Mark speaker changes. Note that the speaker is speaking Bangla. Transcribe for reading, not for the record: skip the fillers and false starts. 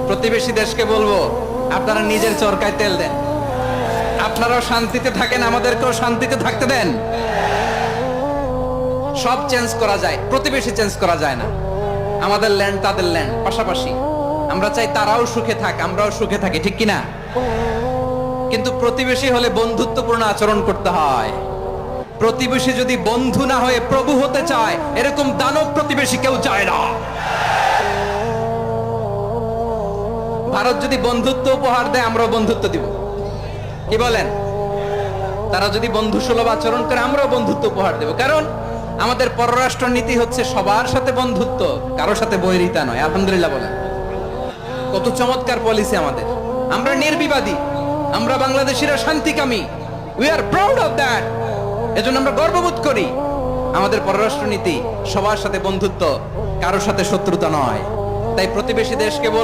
Speaker 1: প্রতিবেশী দেশকে বলবো, আপনারা নিজের চরকায় তেল দেন, আপনারাও শান্তিতে থাকেন, আমাদেরকেও শান্তিতে থাকতে দেন। সব চেঞ্জ করা যায়, প্রতিবেশী চেঞ্জ করা যায় না। আমাদের ল্যান্ড তাদের ল্যান্ড, পাশাপাশি। আমরা চাই তারাও সুখে থাক, আমরাও সুখে থাকি, ঠিক কিনা? কিন্তু প্রতিবেশী হলে বন্ধুত্বপূর্ণ আচরণ করতে হয়। প্রতিবেশী যদি বন্ধু না হয়ে প্রভু হতে চায়, এরকম দানব প্রতিবেশী কেউ চায় না। ভারত যদি বন্ধুত্ব উপহার দেয়, আমরাও বন্ধুত্ব দিব, কি বলেন? তারা যদি বন্ধু সুলভ আচরণ করে, আমরাও বন্ধুত্ব উপহার দেব। কারণ আমাদের পররাষ্ট্র নীতি হচ্ছে সবার সাথে বন্ধুত্ব, কারোর সাথে বৈরিতা নয়। আলহামদুলিল্লাহ বলেন, কত চমৎকার পলিসি আমাদের। আমরা নির্বিবাদী, আমরা বাংলাদেশিরা শান্তিকামী। We are proud of that. এজন্য আমরা গর্ববোধ করি। আমাদের পররাষ্ট্র নীতি সবার সাথে বন্ধুত্ব, কারোর সাথে শত্রুতা নয়। তাই প্রতিবেশী দেশকে বলবো,